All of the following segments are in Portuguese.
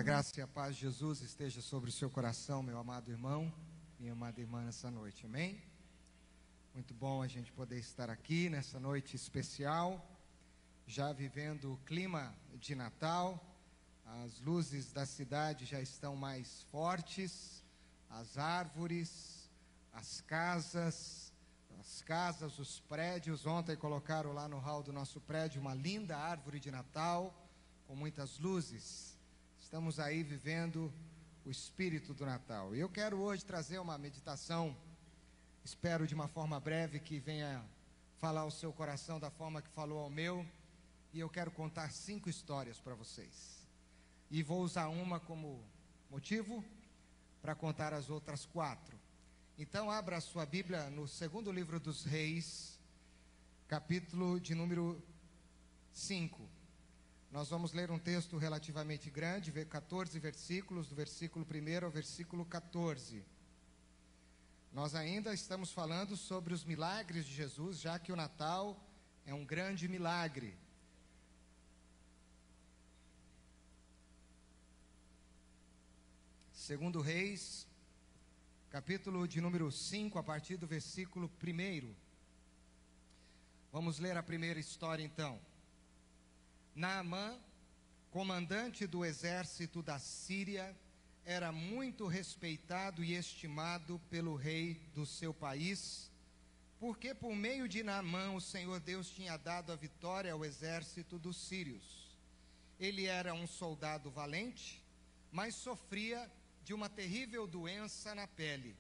a graça e a paz de Jesus esteja sobre o seu coração, meu amado irmão, minha amada irmã, nessa noite, amém? Muito bom a gente poder estar aqui nessa noite especial, já vivendo o clima de Natal. As luzes da cidade já estão mais fortes, as árvores, as casas, os prédios. Ontem colocaram lá no hall do nosso prédio uma linda árvore de Natal, com muitas luzes. Estamos aí vivendo o espírito do Natal. E eu quero hoje trazer uma meditação, espero de uma forma breve, que venha falar ao seu coração da forma que falou ao meu. E eu quero contar 5 histórias para vocês. E vou usar uma como motivo para contar as outras 4. Então abra a sua Bíblia no segundo livro dos Reis, capítulo de número 5. Nós vamos ler um texto relativamente grande, 14 versículos, do versículo 1 ao versículo 14. Nós ainda estamos falando sobre os milagres de Jesus, já que o Natal é um grande milagre. Segundo Reis, capítulo de número 5, a partir do versículo 1. Vamos ler a primeira história então. Naamã, comandante do exército da Síria, era muito respeitado e estimado pelo rei do seu país, porque por meio de Naamã o Senhor Deus tinha dado a vitória ao exército dos sírios. Ele era um soldado valente, mas sofria de uma terrível doença na pele.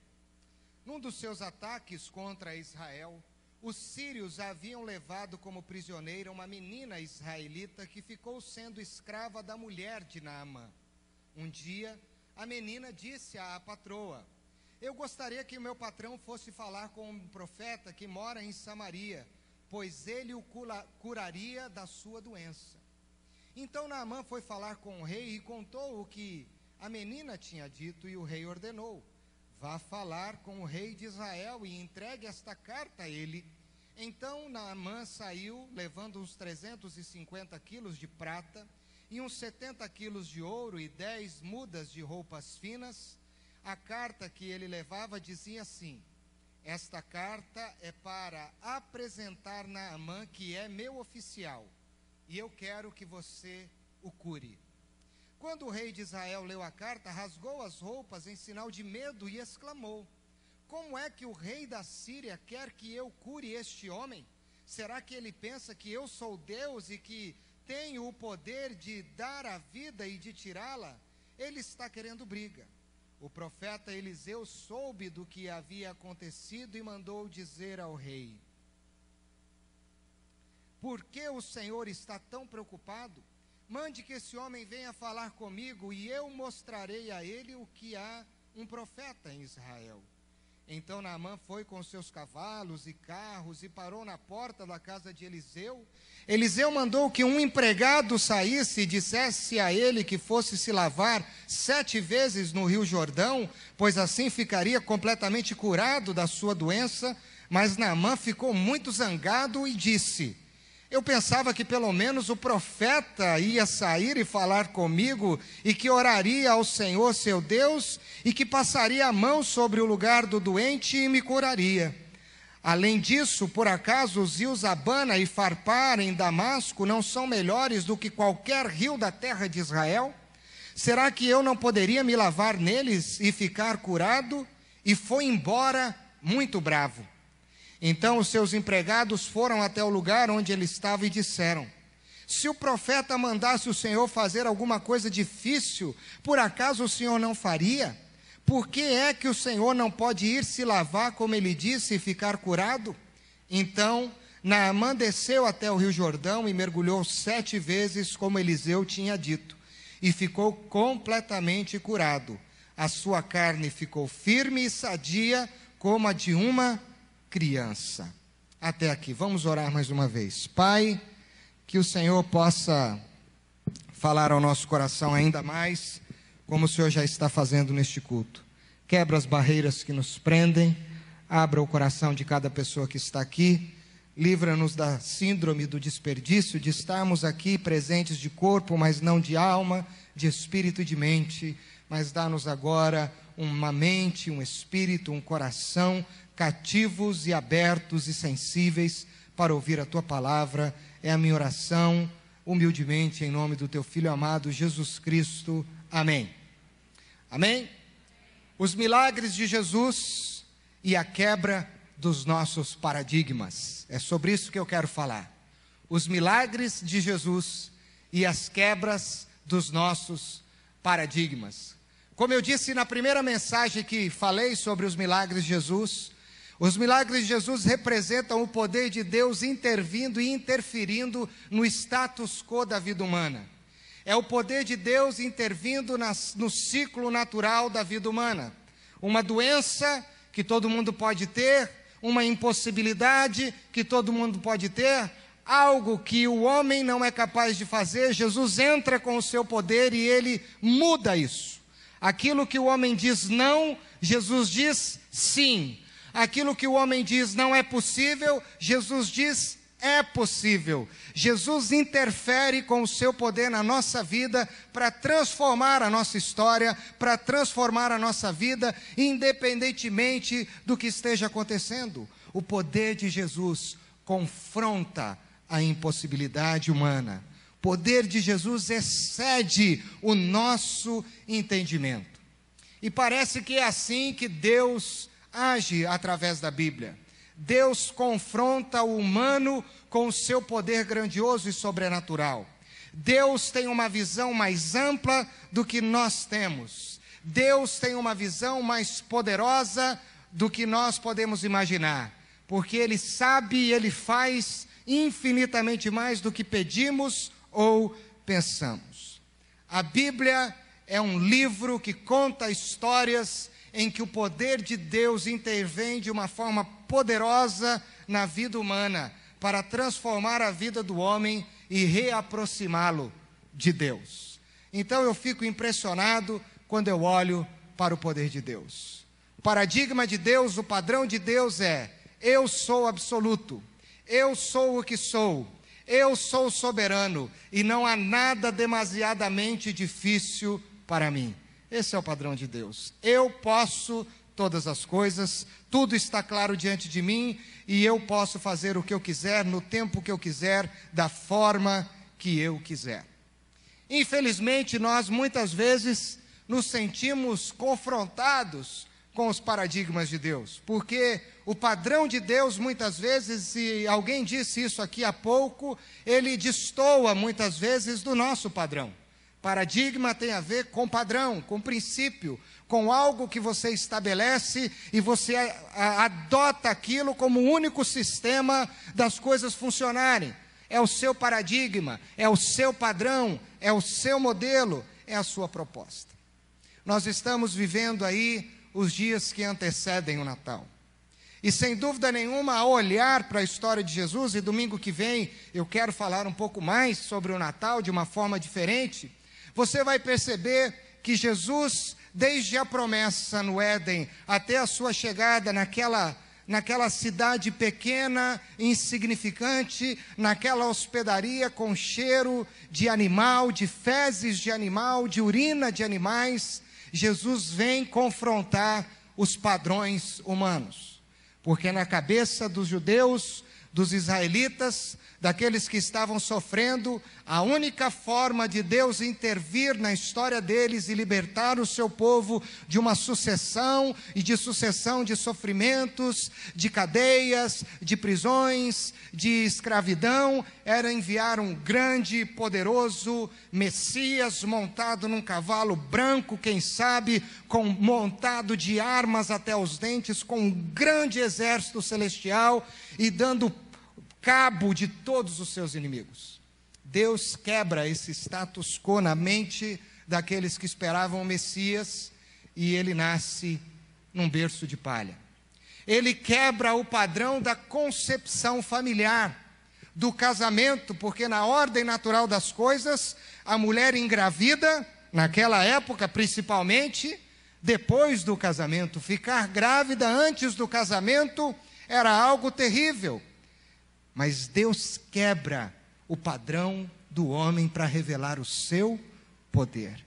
Num dos seus ataques contra Israel, os sírios haviam levado como prisioneira uma menina israelita que ficou sendo escrava da mulher de Naamã. Um dia, a menina disse à patroa: "Eu gostaria que o meu patrão fosse falar com um profeta que mora em Samaria, pois ele o curaria da sua doença." Então Naamã foi falar com o rei e contou o que a menina tinha dito, e o rei ordenou: "Vá falar com o rei de Israel e entregue esta carta a ele." Então Naamã saiu, levando uns 350 quilos de prata, e uns 70 quilos de ouro e 10 mudas de roupas finas. A carta que ele levava dizia assim: "Esta carta é para apresentar Naamã, que é meu oficial, e eu quero que você o cure." Quando o rei de Israel leu a carta, rasgou as roupas em sinal de medo e exclamou: "Como é que o rei da Síria quer que eu cure este homem? Será que ele pensa que eu sou Deus e que tenho o poder de dar a vida e de tirá-la? Ele está querendo briga." O profeta Eliseu soube do que havia acontecido e mandou dizer ao rei: "Por que o Senhor está tão preocupado? Mande que esse homem venha falar comigo, e eu mostrarei a ele o que há um profeta em Israel." Então Naamã foi com seus cavalos e carros e parou na porta da casa de Eliseu. Eliseu mandou que um empregado saísse e dissesse a ele que fosse se lavar 7 vezes no rio Jordão, pois assim ficaria completamente curado da sua doença. Mas Naamã ficou muito zangado e disse: "Eu pensava que pelo menos o profeta ia sair e falar comigo, e que oraria ao Senhor seu Deus, e que passaria a mão sobre o lugar do doente e me curaria. Além disso, por acaso os rios Abana e Farpar em Damasco não são melhores do que qualquer rio da terra de Israel? Será que eu não poderia me lavar neles e ficar curado?" E foi embora muito bravo. Então os seus empregados foram até o lugar onde ele estava e disseram: "Se o profeta mandasse o Senhor fazer alguma coisa difícil, por acaso o Senhor não faria? Por que é que o Senhor não pode ir se lavar, como ele disse, e ficar curado?" Então Naamã desceu até o rio Jordão e mergulhou 7 vezes, como Eliseu tinha dito, e ficou completamente curado. A sua carne ficou firme e sadia, como a de uma criança. Até aqui, vamos orar mais uma vez. Pai, que o Senhor possa falar ao nosso coração ainda mais, como o Senhor já está fazendo neste culto. Quebra as barreiras que nos prendem, abra o coração de cada pessoa que está aqui, livra-nos da síndrome do desperdício, de estarmos aqui presentes de corpo, mas não de alma, de espírito e de mente, mas dá-nos agora uma mente, um espírito, um coração cativos e abertos e sensíveis para ouvir a Tua palavra. É a minha oração, humildemente, em nome do Teu Filho amado, Jesus Cristo. Amém. Amém? Os milagres de Jesus e a quebra dos nossos paradigmas. É sobre isso que eu quero falar. Os milagres de Jesus e as quebras dos nossos paradigmas. Como eu disse na primeira mensagem que falei sobre os milagres de Jesus, os milagres de Jesus representam o poder de Deus intervindo e interferindo no status quo da vida humana. É o poder de Deus intervindo no ciclo natural da vida humana. Uma doença que todo mundo pode ter, uma impossibilidade que todo mundo pode ter, algo que o homem não é capaz de fazer, Jesus entra com o seu poder e ele muda isso. Aquilo que o homem diz não, Jesus diz sim. Aquilo que o homem diz não é possível, Jesus diz é possível. Jesus interfere com o seu poder na nossa vida para transformar a nossa história, para transformar a nossa vida, independentemente do que esteja acontecendo. O poder de Jesus confronta a impossibilidade humana. O poder de Jesus excede o nosso entendimento. E parece que é assim que Deus age através da Bíblia. Deus confronta o humano com o seu poder grandioso e sobrenatural. Deus tem uma visão mais ampla do que nós temos. Deus tem uma visão mais poderosa do que nós podemos imaginar. Porque Ele sabe e Ele faz infinitamente mais do que pedimos ou pensamos. A Bíblia é um livro que conta histórias em que o poder de Deus intervém de uma forma poderosa na vida humana, para transformar a vida do homem e reaproximá-lo de Deus. Então eu fico impressionado quando eu olho para o poder de Deus. O paradigma de Deus, o padrão de Deus é: eu sou absoluto, eu sou o que sou, eu sou soberano e não há nada demasiadamente difícil para mim. Esse é o padrão de Deus. Eu posso todas as coisas, tudo está claro diante de mim e eu posso fazer o que eu quiser, no tempo que eu quiser, da forma que eu quiser. Infelizmente, nós muitas vezes nos sentimos confrontados com os paradigmas de Deus, porque o padrão de Deus muitas vezes, e alguém disse isso aqui há pouco, ele destoa muitas vezes do nosso padrão. Paradigma tem a ver com padrão, com princípio, com algo que você estabelece e você adota aquilo como o único sistema das coisas funcionarem. É o seu paradigma, é o seu padrão, é o seu modelo, é a sua proposta. Nós estamos vivendo aí os dias que antecedem o Natal. E sem dúvida nenhuma, ao olhar para a história de Jesus, e domingo que vem eu quero falar um pouco mais sobre o Natal de uma forma diferente, você vai perceber que Jesus, desde a promessa no Éden até a sua chegada naquela cidade pequena, insignificante, naquela hospedaria com cheiro de animal, de fezes de animal, de urina de animais, Jesus vem confrontar os padrões humanos. Porque na cabeça dos judeus, dos israelitas, daqueles que estavam sofrendo, a única forma de Deus intervir na história deles e libertar o seu povo de uma sucessão de sofrimentos, de cadeias, de prisões, de escravidão, era enviar um grande e poderoso Messias montado num cavalo branco, quem sabe, montado de armas até os dentes, com um grande exército celestial e dando cabo de todos os seus inimigos. Deus quebra esse status quo na mente daqueles que esperavam o Messias e ele nasce num berço de palha. Ele quebra o padrão da concepção familiar, do casamento, porque na ordem natural das coisas, a mulher engravida, naquela época principalmente, depois do casamento. Ficar grávida antes do casamento era algo terrível. Mas Deus quebra o padrão do homem para revelar o seu poder.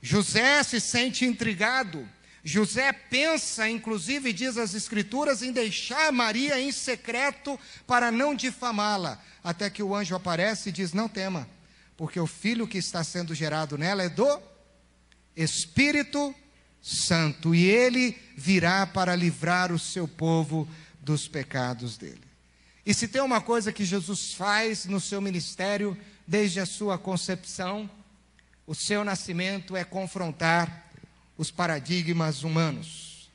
José se sente intrigado. José pensa, inclusive, diz as Escrituras, em deixar Maria em secreto para não difamá-la. Até que o anjo aparece e diz: não tema, porque o filho que está sendo gerado nela é do Espírito Santo, e ele virá para livrar o seu povo dos pecados dele. E se tem uma coisa que Jesus faz no seu ministério, desde a sua concepção, o seu nascimento, é confrontar os paradigmas humanos.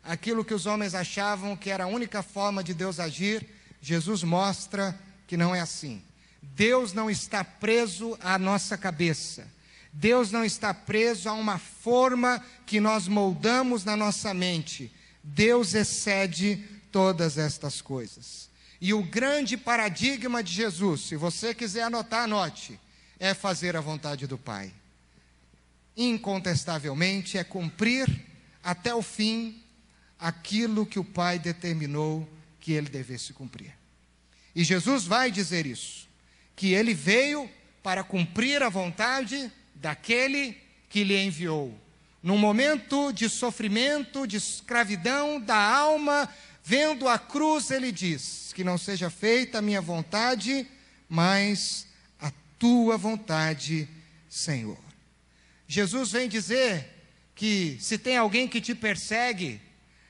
Aquilo que os homens achavam que era a única forma de Deus agir, Jesus mostra que não é assim. Deus não está preso à nossa cabeça. Deus não está preso a uma forma que nós moldamos na nossa mente. Deus excede todas estas coisas. E o grande paradigma de Jesus, se você quiser anotar, anote, é fazer a vontade do Pai. Incontestavelmente é cumprir até o fim aquilo que o Pai determinou que ele devesse cumprir. E Jesus vai dizer isso, que ele veio para cumprir a vontade daquele que lhe enviou. Num momento de sofrimento, de escravidão da alma, vendo a cruz, ele diz: que não seja feita a minha vontade, mas a tua vontade, Senhor. Jesus vem dizer que se tem alguém que te persegue,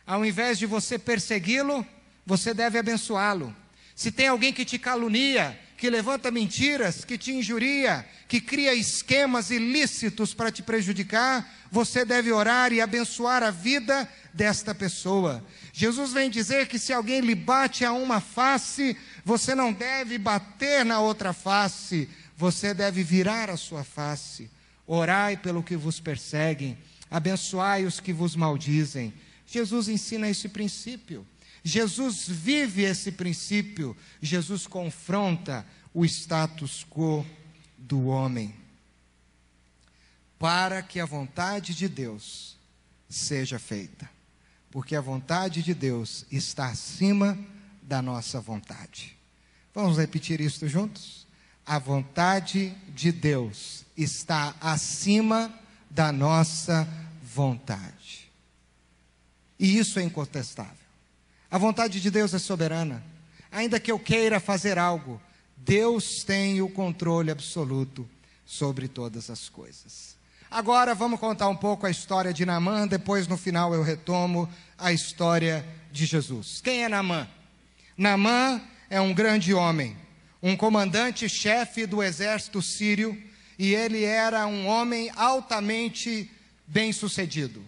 ao invés de você persegui-lo, você deve abençoá-lo. Se tem alguém que te calunia, que levanta mentiras, que te injuria, que cria esquemas ilícitos para te prejudicar, você deve orar e abençoar a vida desta pessoa. Jesus vem dizer que se alguém lhe bate a uma face, você não deve bater na outra face, você deve virar a sua face. Orai pelo que vos perseguem, abençoai os que vos maldizem. Jesus ensina esse princípio. Jesus vive esse princípio. Jesus confronta o status quo do homem, para que a vontade de Deus seja feita, porque a vontade de Deus está acima da nossa vontade. Vamos repetir isso juntos? A vontade de Deus está acima da nossa vontade. E isso é incontestável. A vontade de Deus é soberana. Ainda que eu queira fazer algo, Deus tem o controle absoluto sobre todas as coisas. Agora vamos contar um pouco a história de Naamã, depois no final eu retomo a história de Jesus. Quem é Naamã? Naamã é um grande homem, um comandante-chefe do exército sírio, e ele era um homem altamente bem-sucedido.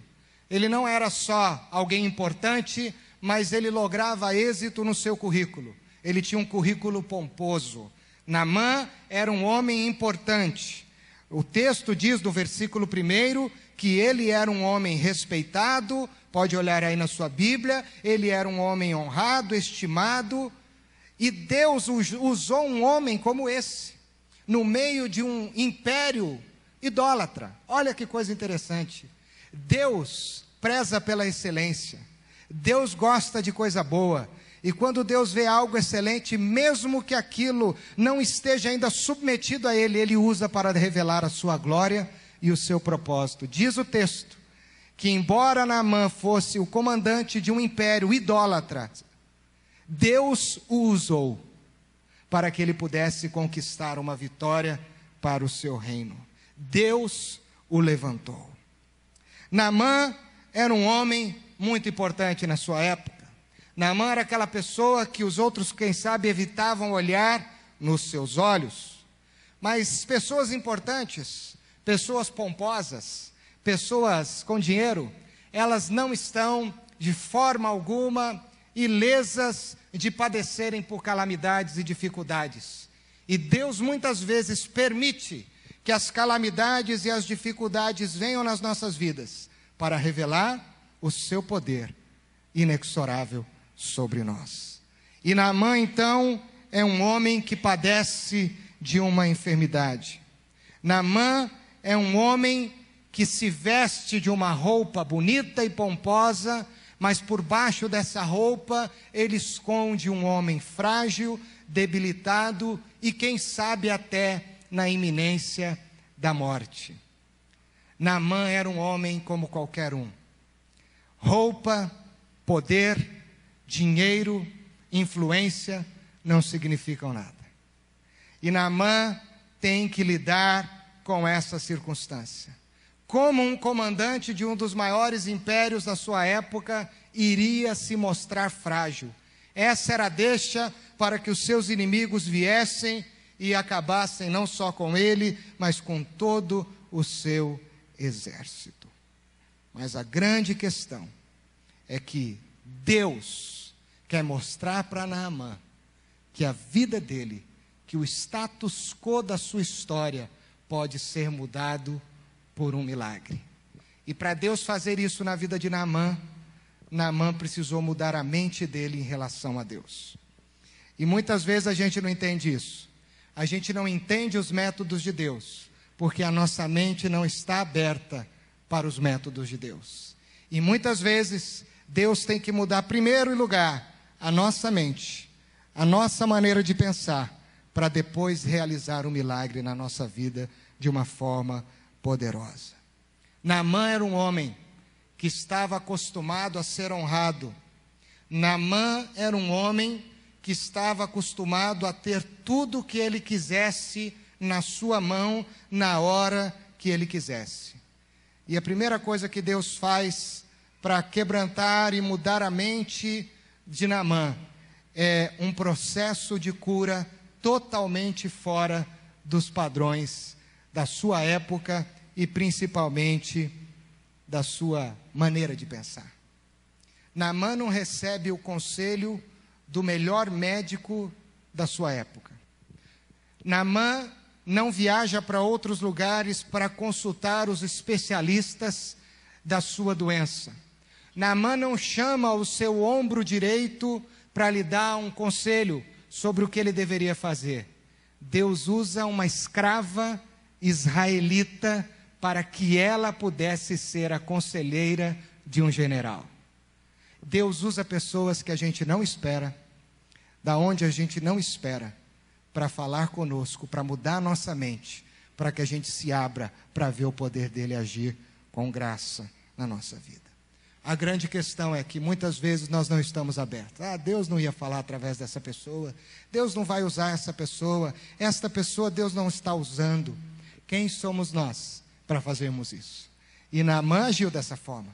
Ele não era só alguém importante, mas ele lograva êxito no seu currículo. Ele tinha um currículo pomposo. Naamã era um homem importante. O texto diz no versículo 1 que ele era um homem respeitado, pode olhar aí na sua Bíblia, ele era um homem honrado, estimado, e Deus usou um homem como esse, no meio de um império idólatra. Olha que coisa interessante. Deus preza pela excelência. Deus gosta de coisa boa. E quando Deus vê algo excelente, mesmo que aquilo não esteja ainda submetido a Ele, Ele usa para revelar a sua glória e o seu propósito. Diz o texto que embora Naamã fosse o comandante de um império idólatra, Deus o usou para que ele pudesse conquistar uma vitória para o seu reino. Deus o levantou. Naamã era um homem muito importante na sua época. Naamã era aquela pessoa que os outros, quem sabe, evitavam olhar nos seus olhos. Mas pessoas importantes, pessoas pomposas, pessoas com dinheiro, elas não estão de forma alguma ilesas de padecerem por calamidades e dificuldades. E Deus muitas vezes permite que as calamidades e as dificuldades venham nas nossas vidas para revelar o seu poder inexorável sobre nós. E Naamã, então, é um homem que padece de uma enfermidade. Naamã é um homem que se veste de uma roupa bonita e pomposa, mas por baixo dessa roupa ele esconde um homem frágil, debilitado e quem sabe até na iminência da morte. Naamã era um homem como qualquer um. Roupa, poder, dinheiro, influência não significam nada. E Naamã tem que lidar com essa circunstância. Como um comandante de um dos maiores impérios da sua época iria se mostrar frágil. Essa era a deixa para que os seus inimigos viessem e acabassem não só com ele, mas com todo o seu exército. Mas a grande questão é que Deus quer mostrar para Naamã que a vida dele, que o status quo da sua história pode ser mudado por um milagre. E para Deus fazer isso na vida de Naamã, Naamã precisou mudar a mente dele em relação a Deus. E muitas vezes a gente não entende isso. A gente não entende os métodos de Deus, porque a nossa mente não está aberta para os métodos de Deus. E muitas vezes Deus tem que mudar primeiro lugar a nossa mente, a nossa maneira de pensar, para depois realizar um milagre na nossa vida de uma forma poderosa. Naamã era um homem que estava acostumado a ser honrado. Naamã era um homem que estava acostumado a ter tudo o que ele quisesse na sua mão, na hora que ele quisesse. E a primeira coisa que Deus faz para quebrantar e mudar a mente de Naamã é um processo de cura totalmente fora dos padrões da sua época e principalmente da sua maneira de pensar. Naamã não recebe o conselho do melhor médico da sua época. Naamã não viaja para outros lugares para consultar os especialistas da sua doença. Naamã não chama o seu ombro direito para lhe dar um conselho sobre o que ele deveria fazer. Deus usa uma escrava israelita para que ela pudesse ser a conselheira de um general. Deus usa pessoas que a gente não espera, da onde a gente não espera, para falar conosco, para mudar a nossa mente, para que a gente se abra para ver o poder dele agir com graça na nossa vida. A grande questão é que muitas vezes nós não estamos abertos. Deus não ia falar através dessa pessoa, Deus não vai usar essa pessoa, esta pessoa Deus não está usando. Quem somos nós para fazermos isso? E Naamã agiu dessa forma.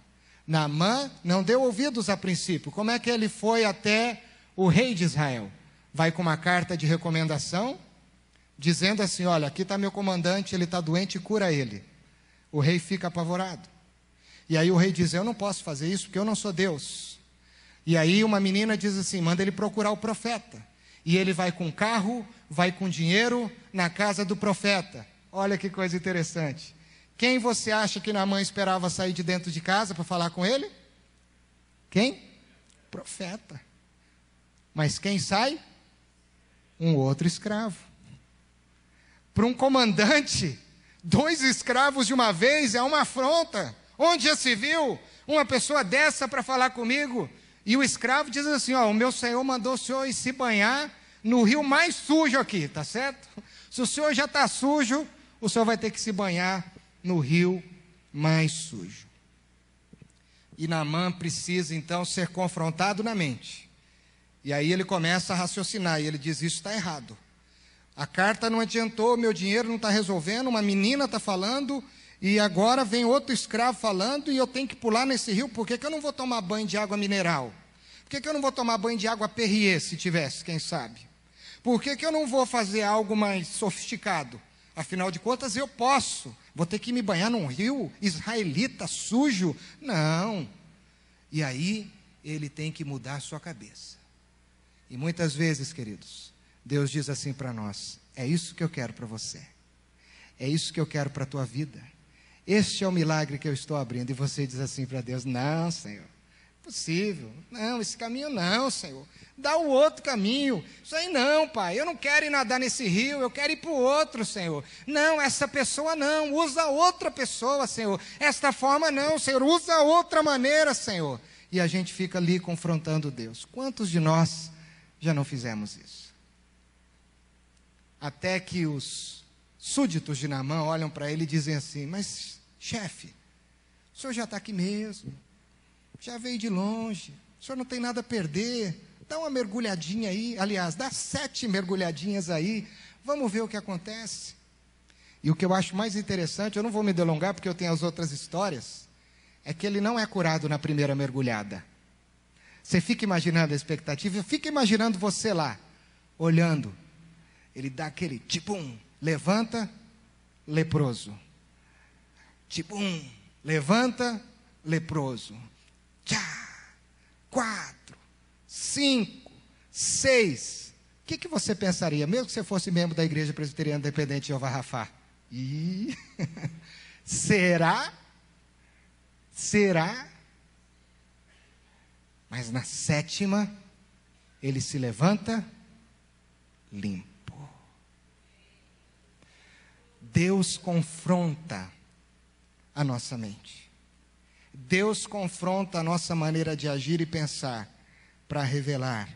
Naamã não deu ouvidos a princípio. Como é que ele foi até o rei de Israel? Vai com uma carta de recomendação, dizendo assim: olha, aqui está meu comandante, ele está doente, cura ele. O rei fica apavorado. E aí o rei diz: eu não posso fazer isso porque eu não sou Deus. E aí uma menina diz assim: manda ele procurar o profeta. E ele vai com carro, vai com dinheiro na casa do profeta. Olha que coisa interessante. Quem você acha que Naamã esperava sair de dentro de casa para falar com ele? Quem? Profeta. Mas quem sai? Um outro escravo. Para um comandante, 2 escravos de uma vez é uma afronta. Onde já se viu uma pessoa dessa para falar comigo? E o escravo diz assim: o meu senhor mandou o senhor ir se banhar no rio mais sujo aqui, tá certo? Se o senhor já está sujo, o senhor vai ter que se banhar no rio mais sujo. E Naamã precisa então ser confrontado na mente. E aí ele começa a raciocinar, e ele diz: isso está errado. A carta não adiantou, meu dinheiro não está resolvendo, uma menina está falando, e agora vem outro escravo falando, e eu tenho que pular nesse rio. Por que eu não vou tomar banho de água mineral? Por que eu não vou tomar banho de água Perrier, se tivesse, quem sabe? Por que eu não vou fazer algo mais sofisticado? Afinal de contas, eu posso. Vou ter que me banhar num rio israelita, sujo? Não. E aí, ele tem que mudar a sua cabeça. E muitas vezes, queridos, Deus diz assim para nós: é isso que eu quero para você. É isso que eu quero para a tua vida. Este é o milagre que eu estou abrindo. E você diz assim para Deus: não, Senhor, possível. Não, esse caminho não, Senhor. Dá o outro caminho. Isso aí não, Pai. Eu não quero ir nadar nesse rio, eu quero ir para o outro, Senhor. Não, essa pessoa não. Usa outra pessoa, Senhor. Esta forma não, Senhor. Usa outra maneira, Senhor. e a gente fica ali confrontando Deus. Quantos de nós já não fizemos isso? Até que os súditos de Naamã olham para ele e dizem assim: mas chefe, o senhor já está aqui mesmo, já veio de longe, o senhor não tem nada a perder, dá uma mergulhadinha aí, aliás, dá 7 mergulhadinhas aí, vamos ver o que acontece. E o que eu acho mais interessante, eu não vou me delongar porque eu tenho as outras histórias, é que ele não é curado na primeira mergulhada. Você fica imaginando a expectativa, fica imaginando você lá, olhando, ele dá aquele tibum, levanta, leproso, tibum, levanta, leproso, tchá, 4, 5, 6, o que você pensaria, mesmo que você fosse membro da Igreja Presbiteriana Independente de Jeová Rafá? Será? Será? Mas na 7ª, ele se levanta limpo. Deus confronta a nossa mente. Deus confronta a nossa maneira de agir e pensar para revelar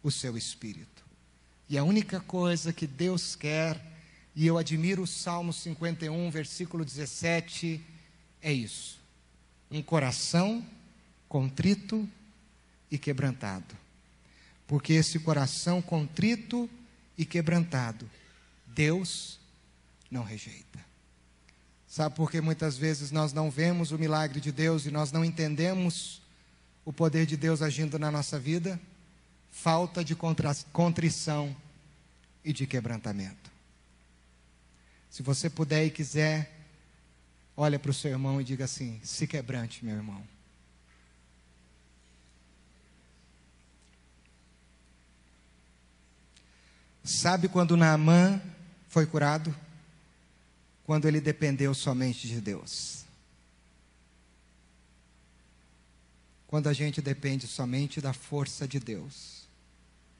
o seu Espírito. E a única coisa que Deus quer, e eu admiro o Salmo 51, versículo 17, é isso: um coração contrito e quebrantado. Porque esse coração contrito e quebrantado, Deus não rejeita. Sabe por que muitas vezes nós não vemos o milagre de Deus e nós não entendemos o poder de Deus agindo na nossa vida? Falta de contrição e de quebrantamento. Se você puder e quiser, olha para o seu irmão e diga assim: se quebrante, meu irmão. Sabe quando Naamã foi curado? Quando ele dependeu somente de Deus. Quando a gente depende somente da força de Deus,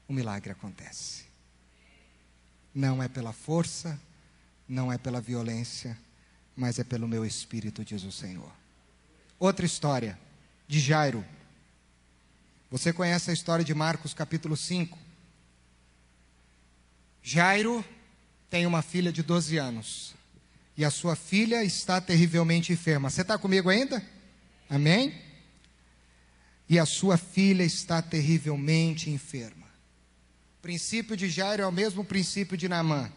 o milagre acontece. Não é pela força, não é pela violência, mas é pelo meu espírito, diz o Senhor. Outra história, de Jairo. Você conhece a história de Marcos capítulo 5. Jairo tem uma filha de 12 anos. E a sua filha está terrivelmente enferma. Você está comigo ainda? Amém? E a sua filha está terrivelmente enferma. O princípio de Jairo é o mesmo princípio de Naamã.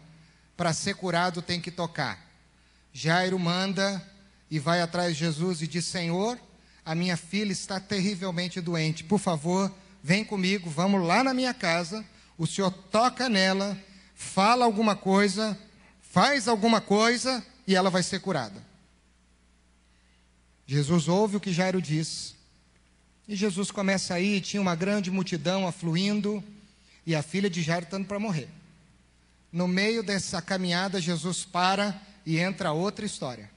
Para ser curado tem que tocar. Jairo manda e vai atrás de Jesus e diz: Senhor, a minha filha está terrivelmente doente. Por favor, vem comigo, vamos lá na minha casa. O Senhor toca nela, fala alguma coisa, faz alguma coisa e ela vai ser curada. Jesus ouve o que Jairo diz. E Jesus começa a ir, tinha uma grande multidão afluindo, e a filha de Jairo está indo para morrer. No meio dessa caminhada, Jesus para e entra outra história.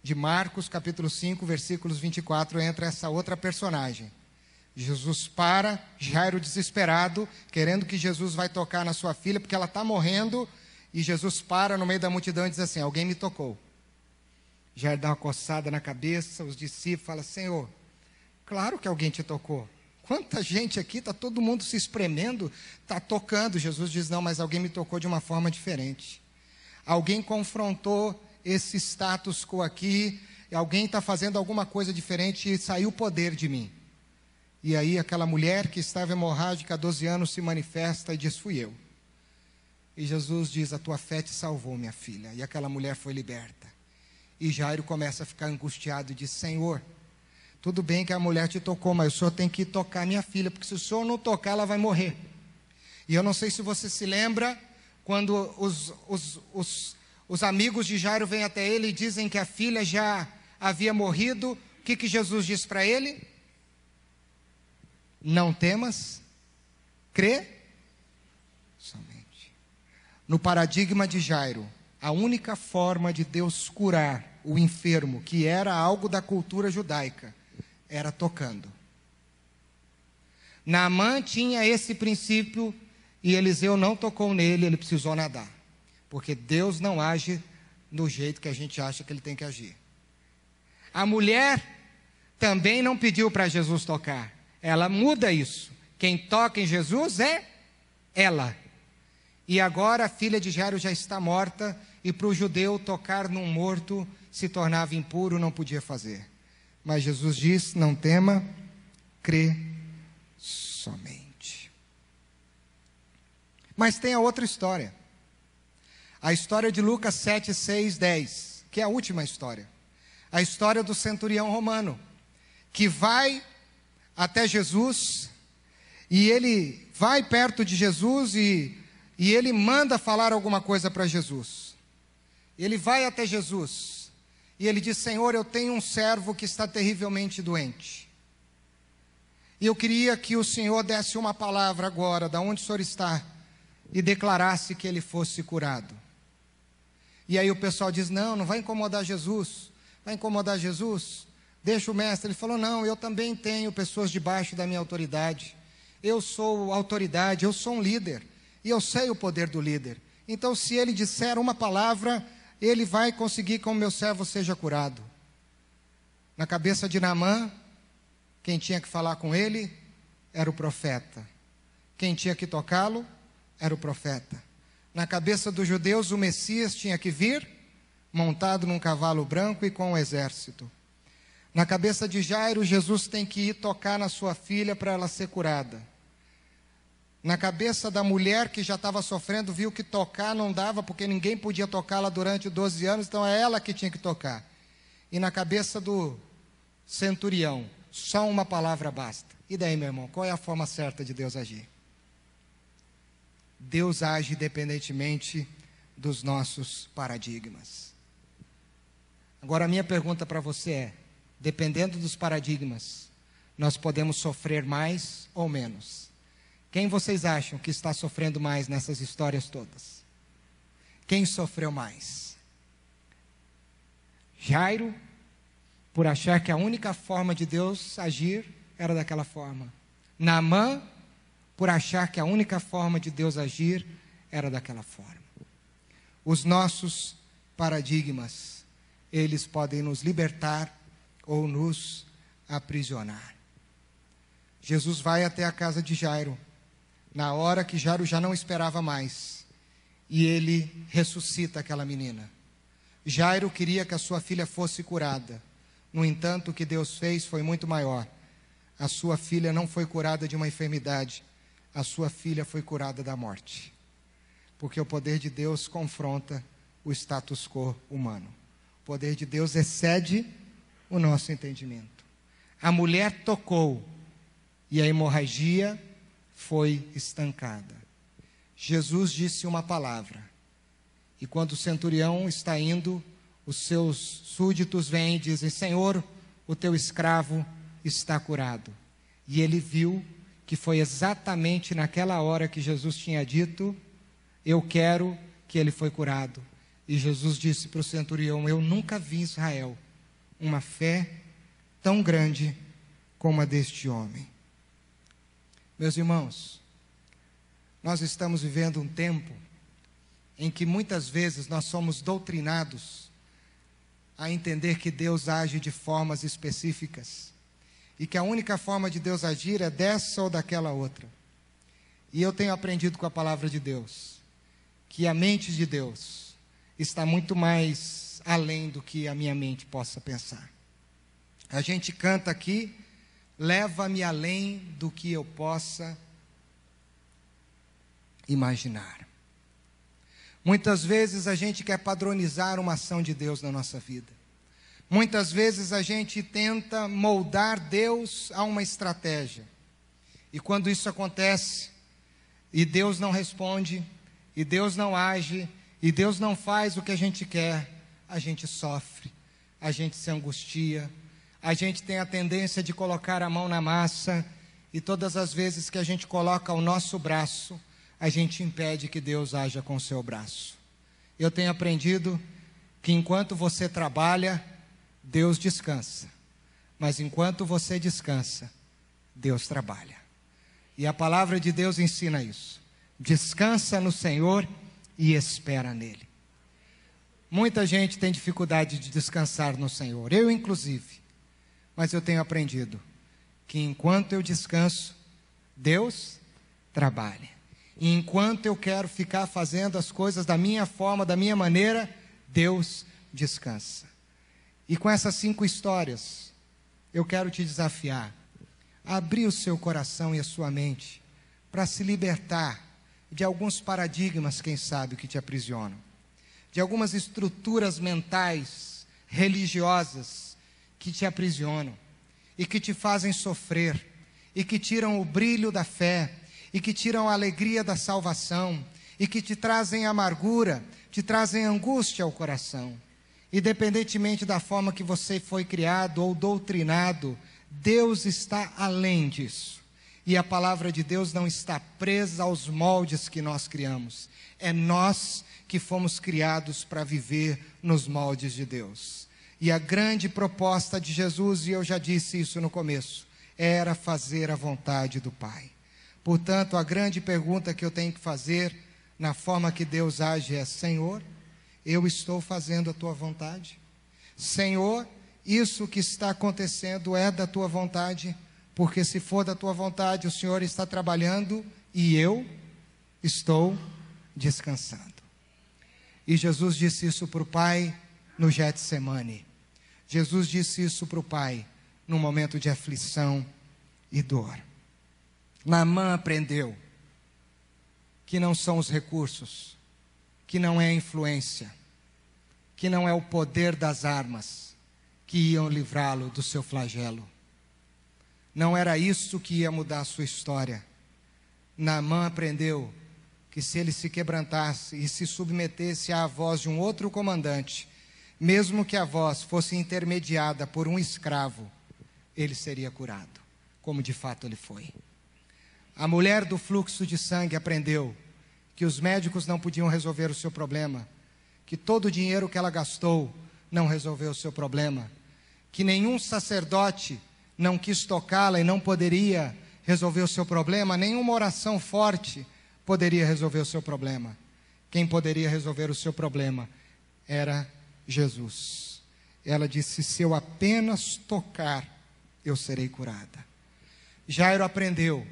De Marcos capítulo 5, versículos 24, entra essa outra personagem. Jesus para, Jairo desesperado, querendo que Jesus vai tocar na sua filha, porque ela está morrendo, e Jesus para no meio da multidão e diz assim: alguém me tocou. Jairo dá uma coçada na cabeça, os discípulos falam: Senhor, claro que alguém te tocou. Quanta gente aqui, está todo mundo se espremendo, está tocando. Jesus diz: não, mas alguém me tocou de uma forma diferente. Alguém confrontou esse status quo aqui, alguém está fazendo alguma coisa diferente e saiu o poder de mim. E aí aquela mulher que estava hemorrágica há 12 anos se manifesta e diz: fui eu. E Jesus diz: a tua fé te salvou, minha filha. E aquela mulher foi liberta. E Jairo começa a ficar angustiado e diz: Senhor, tudo bem que a mulher te tocou, mas o Senhor tem que tocar minha filha, porque se o Senhor não tocar, ela vai morrer. E eu não sei se você se lembra, quando os amigos de Jairo vêm até ele e dizem que a filha já havia morrido, o que Jesus diz para ele? Não temas, crê somente. No paradigma de Jairo, a única forma de Deus curar o enfermo, que era algo da cultura judaica, era tocando. Naamã tinha esse princípio e Eliseu não tocou nele, ele precisou nadar. Porque Deus não age do jeito que a gente acha que ele tem que agir. A mulher também não pediu para Jesus tocar. Ela muda isso. Quem toca em Jesus é ela. E agora a filha de Jairo já está morta, e para o judeu tocar num morto se tornava impuro, não podia fazer. Mas Jesus diz: não tema, crê somente. Mas tem a outra história. A história de Lucas 7, 6, 10, que é a última história. A história do centurião romano, que vai até Jesus, e ele vai perto de Jesus e ele manda falar alguma coisa para Jesus. Ele vai até Jesus e ele diz: Senhor, eu tenho um servo que está terrivelmente doente. E eu queria que o Senhor desse uma palavra agora, da onde o Senhor está, e declarasse que ele fosse curado. E aí o pessoal diz: não vai incomodar Jesus. Vai incomodar Jesus? Deixa o mestre. Ele falou: não, eu também tenho pessoas debaixo da minha autoridade. Eu sou autoridade, eu sou um líder. E eu sei o poder do líder. Então, se ele disser uma palavra, ele vai conseguir que o meu servo seja curado. Na cabeça de Naamã, quem tinha que falar com ele era o profeta. Quem tinha que tocá-lo era o profeta. Na cabeça dos judeus, o Messias tinha que vir montado num cavalo branco e com um exército. Na cabeça de Jairo, Jesus tem que ir tocar na sua filha para ela ser curada. Na cabeça da mulher que já estava sofrendo, viu que tocar não dava, porque ninguém podia tocá-la durante 12 anos, então é ela que tinha que tocar. E na cabeça do centurião, só uma palavra basta. E daí, meu irmão, qual é a forma certa de Deus agir? Deus age independentemente dos nossos paradigmas. Agora, a minha pergunta para você é: dependendo dos paradigmas, nós podemos sofrer mais ou menos? Quem vocês acham que está sofrendo mais nessas histórias todas? Quem sofreu mais? Jairo, por achar que a única forma de Deus agir era daquela forma. Naamã, por achar que a única forma de Deus agir era daquela forma. Os nossos paradigmas, eles podem nos libertar ou nos aprisionar. Jesus vai até a casa de Jairo, na hora que Jairo já não esperava mais, e ele ressuscita aquela menina. Jairo queria que a sua filha fosse curada. No entanto, o que Deus fez foi muito maior. A sua filha não foi curada de uma enfermidade, a sua filha foi curada da morte. Porque o poder de Deus confronta o status quo humano. O poder de Deus excede o nosso entendimento. A mulher tocou e a hemorragia foi estancada. Jesus disse uma palavra. E quando o centurião está indo, os seus súditos vêm e dizem: Senhor, o teu escravo está curado. E ele viu que foi exatamente naquela hora que Jesus tinha dito: eu quero, que ele foi curado. E Jesus disse para o centurião: eu nunca vi em Israel uma fé tão grande como a deste homem. Meus irmãos, nós estamos vivendo um tempo em que muitas vezes nós somos doutrinados a entender que Deus age de formas específicas e que a única forma de Deus agir é dessa ou daquela outra. E eu tenho aprendido com a palavra de Deus que a mente de Deus está muito mais além do que a minha mente possa pensar. A gente canta aqui: leva-me além do que eu possa imaginar. Muitas vezes a gente quer padronizar uma ação de Deus na nossa vida. Muitas vezes a gente tenta moldar Deus a uma estratégia. E quando isso acontece, e Deus não responde, e Deus não age, e Deus não faz o que a gente quer, a gente sofre, a gente se angustia, a gente tem a tendência de colocar a mão na massa, e todas as vezes que a gente coloca o nosso braço, a gente impede que Deus haja com o seu braço. Eu tenho aprendido que enquanto você trabalha, Deus descansa. Mas enquanto você descansa, Deus trabalha. E a palavra de Deus ensina isso. Descansa no Senhor e espera nele. Muita gente tem dificuldade de descansar no Senhor, eu inclusive. Mas eu tenho aprendido que enquanto eu descanso, Deus trabalha. E enquanto eu quero ficar fazendo as coisas da minha forma, da minha maneira, Deus descansa. E com essas 5 histórias, eu quero te desafiar a abrir o seu coração e a sua mente para se libertar de alguns paradigmas, quem sabe, que te aprisionam, de algumas estruturas mentais, religiosas, que te aprisionam e que te fazem sofrer, e que tiram o brilho da fé, e que tiram a alegria da salvação, e que te trazem amargura, te trazem angústia ao coração. Independentemente da forma que você foi criado ou doutrinado, Deus está além disso. E a palavra de Deus não está presa aos moldes que nós criamos. É nós que fomos criados para viver nos moldes de Deus. E a grande proposta de Jesus, e eu já disse isso no começo, era fazer a vontade do Pai. Portanto, a grande pergunta que eu tenho que fazer, na forma que Deus age, é: Senhor, eu estou fazendo a Tua vontade? Senhor, isso que está acontecendo é da Tua vontade? Porque se for da Tua vontade, o Senhor está trabalhando e eu estou descansando. E Jesus disse isso para o Pai no Getsemane. Jesus disse isso para o Pai num momento de aflição e dor. Naamã aprendeu que não são os recursos, que não é a influência, que não é o poder das armas que iam livrá-lo do seu flagelo. Não era isso que ia mudar a sua história. Naamã aprendeu que se ele se quebrantasse e se submetesse à voz de um outro comandante, mesmo que a voz fosse intermediada por um escravo, ele seria curado, como de fato ele foi. A mulher do fluxo de sangue aprendeu que os médicos não podiam resolver o seu problema, que todo o dinheiro que ela gastou não resolveu o seu problema, que nenhum sacerdote não quis tocá-la e não poderia resolver o seu problema, nenhuma oração forte poderia resolver o seu problema. Quem poderia resolver o seu problema era Jesus. Ela disse: se eu apenas tocar, eu serei curada. Jairo aprendeu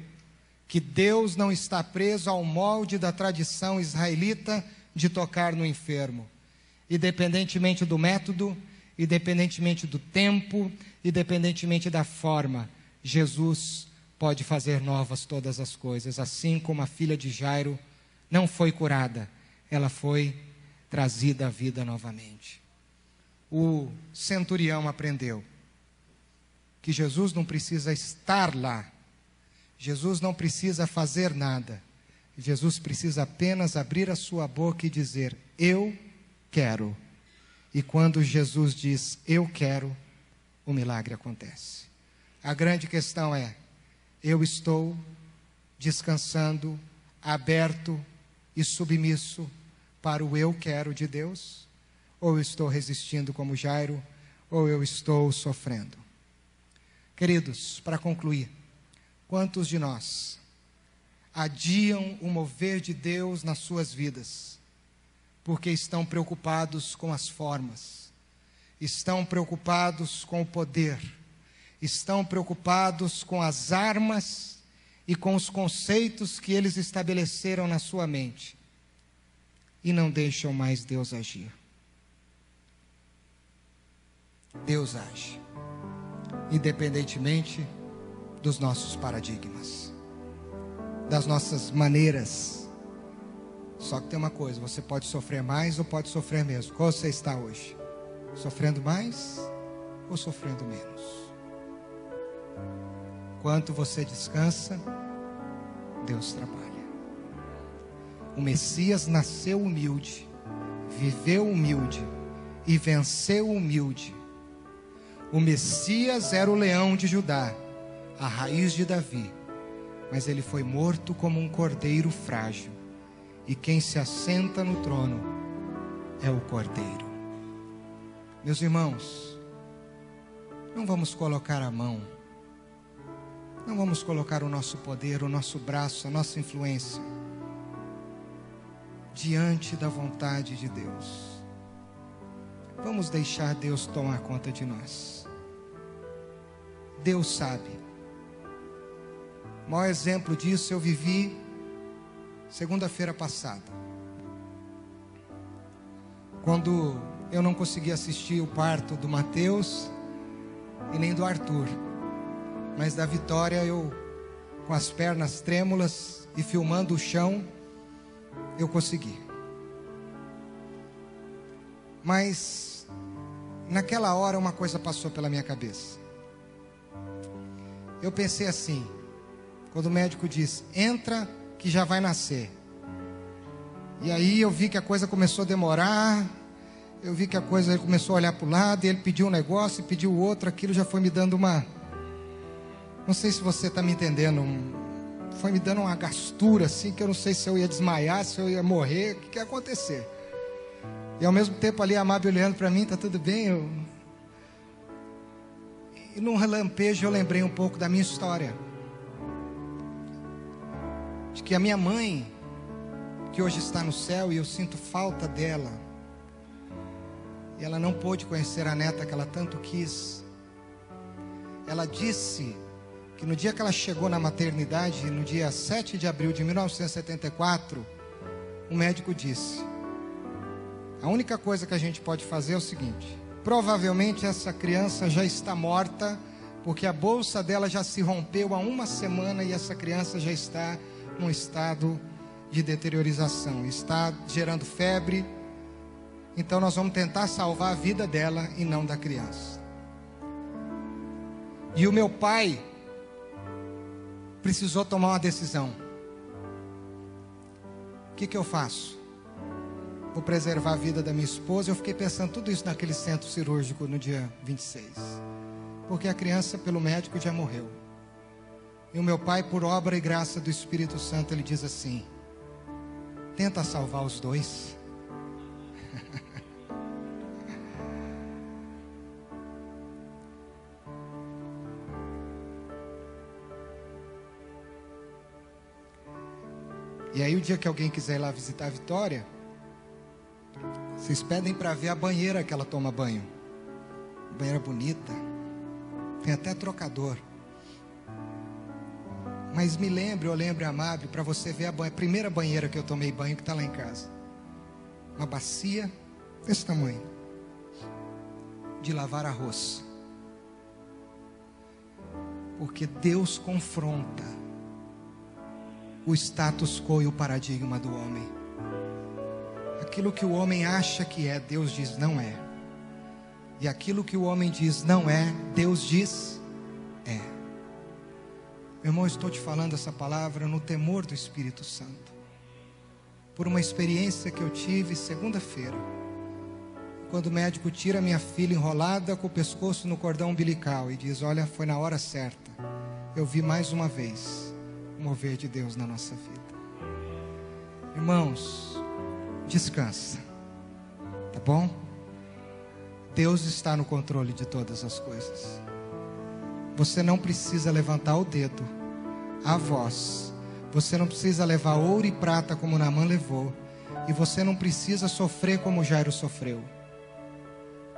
que Deus não está preso ao molde da tradição israelita de tocar no enfermo. Independentemente do método, independentemente do tempo, independentemente da forma, Jesus pode fazer novas todas as coisas. Assim como a filha de Jairo não foi curada, ela foi trazida à vida novamente. O centurião aprendeu que Jesus não precisa estar lá, Jesus não precisa fazer nada, Jesus precisa apenas abrir a sua boca e dizer: eu quero. E quando Jesus diz eu quero, o milagre acontece. A grande questão é: eu estou descansando, aberto e submisso para o eu quero de Deus? Ou eu estou resistindo como Jairo? Ou eu estou sofrendo? Queridos, para concluir, quantos de nós adiam o mover de Deus nas suas vidas, porque estão preocupados com as formas, estão preocupados com o poder, estão preocupados com as armas e com os conceitos que eles estabeleceram na sua mente, e não deixam mais Deus agir? Deus age, independentemente dos nossos paradigmas, das nossas maneiras. Só que tem uma coisa: você pode sofrer mais ou pode sofrer menos. Qual você está hoje? Sofrendo mais ou sofrendo menos? Enquanto você descansa, Deus trabalha. O Messias nasceu humilde, viveu humilde e venceu humilde. O Messias era o leão de Judá, a raiz de Davi, mas ele foi morto como um cordeiro frágil. E quem se assenta no trono é o Cordeiro. Meus irmãos, não vamos colocar a mão, não vamos colocar o nosso poder, o nosso braço, a nossa influência diante da vontade de Deus. Vamos deixar Deus tomar conta de nós. Deus sabe. O maior exemplo disso eu vivi segunda-feira passada, quando eu não consegui assistir o parto do Mateus e nem do Arthur, mas da Vitória eu, com as pernas trêmulas e filmando o chão, eu consegui. Mas naquela hora uma coisa passou pela minha cabeça. Eu pensei assim, quando o médico disse, entra que já vai nascer. E aí eu vi que a coisa começou a demorar, eu vi que a coisa, ele começou a olhar para o lado, e ele pediu um negócio, e pediu outro, aquilo já foi me dando uma... Não sei se você está me entendendo, foi me dando uma gastura assim, que eu não sei se eu ia desmaiar, se eu ia morrer, o que ia acontecer. E ao mesmo tempo ali a Amábel olhando para mim, tá tudo bem? E num relampejo eu lembrei um pouco da minha história. De que a minha mãe, que hoje está no céu e eu sinto falta dela, e ela não pôde conhecer a neta que ela tanto quis. Ela disse que no dia que ela chegou na maternidade, no dia 7 de abril de 1974, o médico disse: a única coisa que a gente pode fazer é o seguinte: provavelmente essa criança já está morta, porque a bolsa dela já se rompeu há uma semana e essa criança já está num estado de deteriorização, está gerando febre. Então nós vamos tentar salvar a vida dela e não da criança. E o meu pai precisou tomar uma decisão. O que eu faço? Vou preservar a vida da minha esposa. Eu fiquei pensando tudo isso naquele centro cirúrgico no dia 26. Porque a criança, pelo médico, já morreu. E o meu pai, por obra e graça do Espírito Santo, ele diz assim: tenta salvar os dois. E aí o dia que alguém quiser ir lá visitar a Vitória, vocês pedem para ver a banheira que ela toma banho. Banheira bonita, tem até trocador. Mas eu lembre, Amável, para você ver a primeira banheira que eu tomei banho, que está lá em casa. Uma bacia desse tamanho, de lavar arroz. Porque Deus confronta o status quo e o paradigma do homem. Aquilo que o homem acha que é, Deus diz não é. E aquilo que o homem diz não é, Deus diz é. Meu irmão, estou te falando essa palavra no temor do Espírito Santo, por uma experiência que eu tive segunda-feira, quando o médico tira minha filha enrolada com o pescoço no cordão umbilical e diz: olha, foi na hora certa. Eu vi mais uma vez o mover de Deus na nossa vida. Irmãos, descansa, tá bom? Deus está no controle de todas as coisas. Você não precisa levantar o dedo, a voz. Você não precisa levar ouro e prata como Naamã levou. E você não precisa sofrer como Jairo sofreu.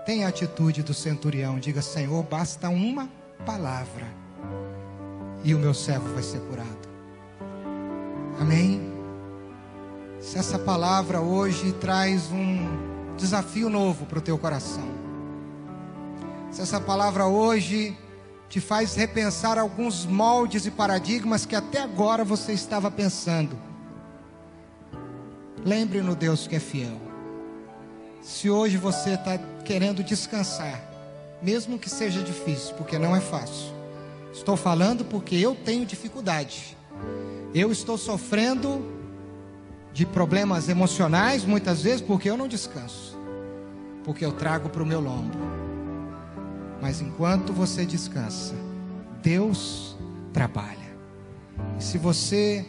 Tenha a atitude do centurião. Diga: Senhor, basta uma palavra e o meu servo vai ser curado. Amém? Se essa palavra hoje traz um desafio novo para o teu coração, se essa palavra hoje te faz repensar alguns moldes e paradigmas que até agora você estava pensando, lembre no Deus que é fiel. Se hoje você está querendo descansar, mesmo que seja difícil, porque não é fácil, estou falando porque eu tenho dificuldade. Eu estou sofrendo de problemas emocionais muitas vezes porque eu não descanso, porque eu trago para o meu lombo. Mas enquanto você descansa, Deus trabalha. E se você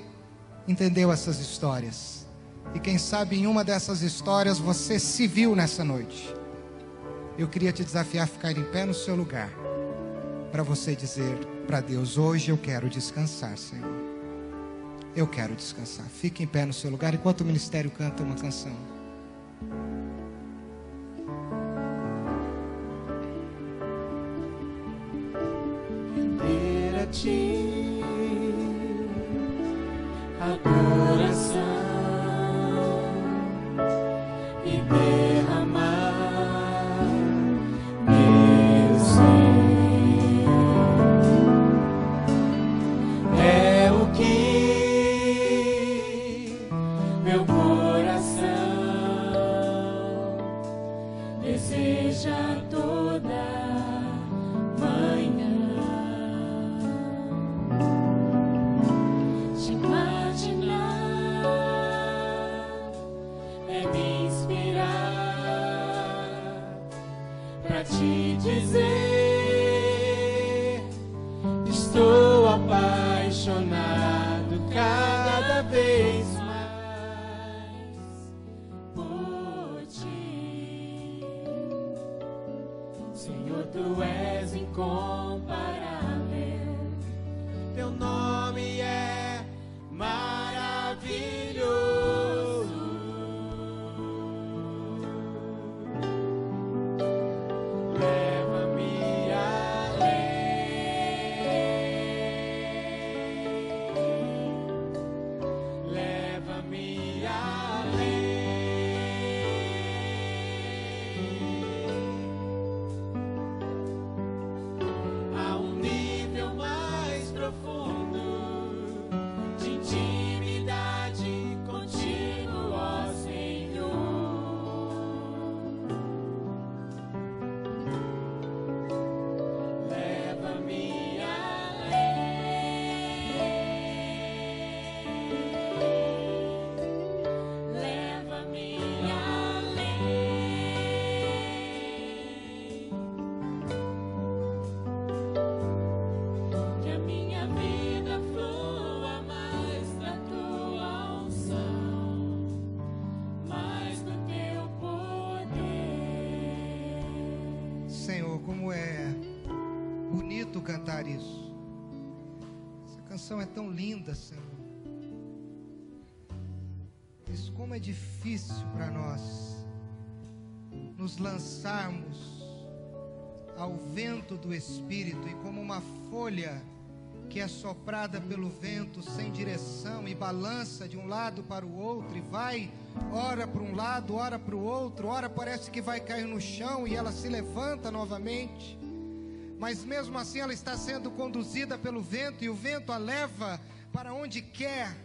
entendeu essas histórias, e quem sabe em uma dessas histórias você se viu nessa noite, eu queria te desafiar a ficar em pé no seu lugar, para você dizer para Deus: hoje eu quero descansar, Senhor. Eu quero descansar. Fique em pé no seu lugar enquanto o ministério canta uma canção. e derramar meu ser. É o que meu coração deseja toda manhã. Te imaginar é me inspirar pra te dizer: estou apaixonado cada vez mais por ti. Senhor, tu és incomparável, teu nome é maravilhoso. Leva-me além, leva-me além, a um nível mais profundo de intimidade contigo, ó Senhor. Leva-me além, leva-me além, que a minha vida flua mais da tua unção, mais do teu poder. Senhor, como é bonito cantar isso. Essa canção é tão linda, Senhor. Mas como é difícil para nós nos lançarmos ao vento do Espírito e como uma folha que é soprada pelo vento sem direção e balança de um lado para o outro e vai, ora para um lado, ora para o outro, ora parece que vai cair no chão e ela se levanta novamente, mas mesmo assim ela está sendo conduzida pelo vento e o vento a leva para onde quer.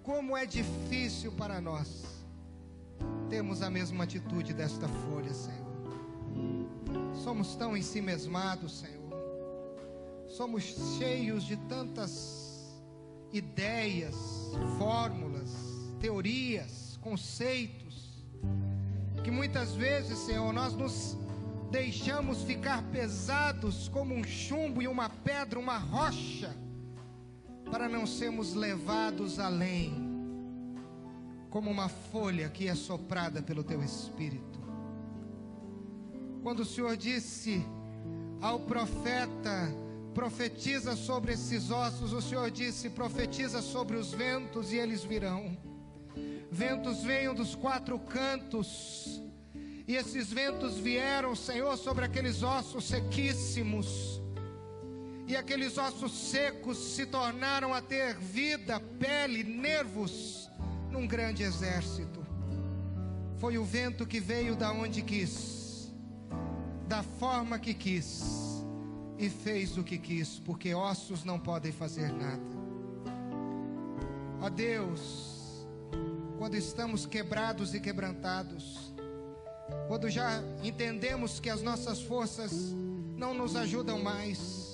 Como é difícil para nós termos a mesma atitude desta folha, Senhor. Somos tão ensimesmados, Senhor. Somos cheios de tantas ideias, fórmulas, teorias, conceitos, que muitas vezes, Senhor, nós nos deixamos ficar pesados como um chumbo e uma pedra, uma rocha, para não sermos levados além, como uma folha que é soprada pelo teu Espírito. Quando o Senhor disse ao profeta: profetiza sobre esses ossos, o Senhor disse: profetiza sobre os ventos e eles virão. Ventos venham dos quatro cantos. E esses ventos vieram, Senhor, sobre aqueles ossos sequíssimos. E aqueles ossos secos se tornaram a ter vida, pele, nervos, num grande exército. Foi o vento que veio da onde quis, da forma que quis, e fez o que quis, porque ossos não podem fazer nada. Ó Deus, quando estamos quebrados e quebrantados, quando já entendemos que as nossas forças não nos ajudam mais,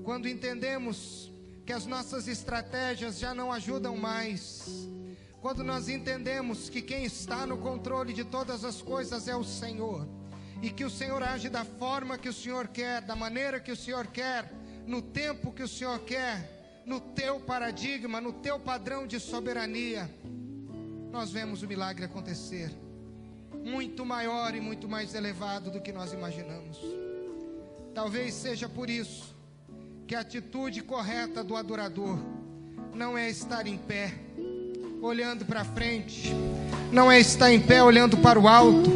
quando entendemos que as nossas estratégias já não ajudam mais, quando nós entendemos que quem está no controle de todas as coisas é o Senhor, e que o Senhor age da forma que o Senhor quer, da maneira que o Senhor quer, no tempo que o Senhor quer, no teu paradigma, no teu padrão de soberania, nós vemos o milagre acontecer, muito maior e muito mais elevado do que nós imaginamos. Talvez seja por isso que a atitude correta do adorador não é estar em pé, olhando para frente, não é estar em pé olhando para o alto,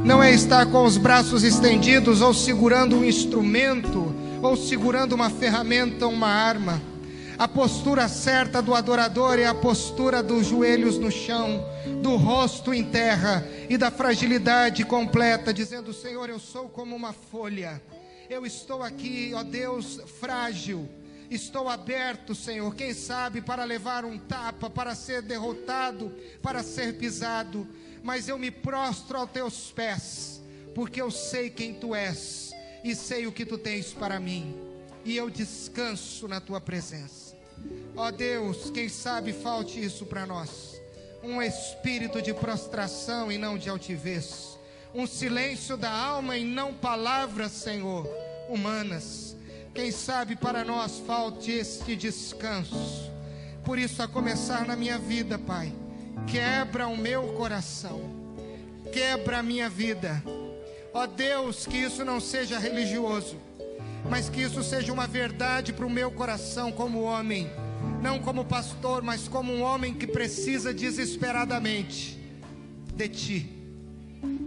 não é estar com os braços estendidos ou segurando um instrumento ou segurando uma ferramenta ou uma arma. A postura certa do adorador é a postura dos joelhos no chão, do rosto em terra e da fragilidade completa, dizendo: Senhor, eu sou como uma folha, eu estou aqui, ó Deus, frágil, estou aberto, Senhor, quem sabe para levar um tapa, para ser derrotado, para ser pisado, mas eu me prostro aos teus pés, porque eu sei quem tu és e sei o que tu tens para mim, e eu descanso na tua presença. Ó Deus, quem sabe falte isso para nós, um espírito de prostração e não de altivez, um silêncio da alma e não palavras, Senhor, humanas. Quem sabe para nós falte este descanso. Por isso, a começar na minha vida, Pai, quebra o meu coração, quebra a minha vida. Ó Deus, que isso não seja religioso, mas que isso seja uma verdade para o meu coração como homem, não como pastor, mas como um homem que precisa desesperadamente de Ti.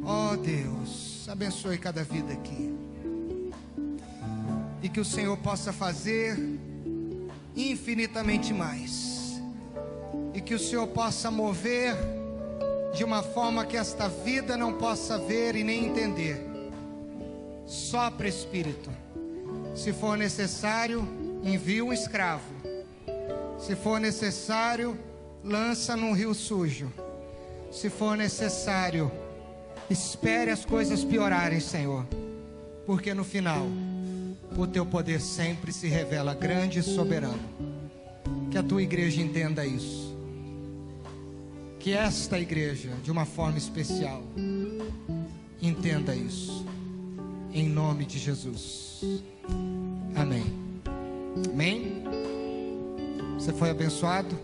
Ó Deus, abençoe cada vida aqui, e que o Senhor possa fazer infinitamente mais, e que o Senhor possa mover de uma forma que esta vida não possa ver e nem entender. Sopra, Espírito. Se for necessário, envia um escravo. Se for necessário, lança num rio sujo. Se for necessário, espere as coisas piorarem, Senhor, porque no final o teu poder sempre se revela grande e soberano. Que a tua igreja entenda isso, que esta igreja, de uma forma especial, entenda isso, em nome de Jesus. Amém. Amém. Você foi abençoado?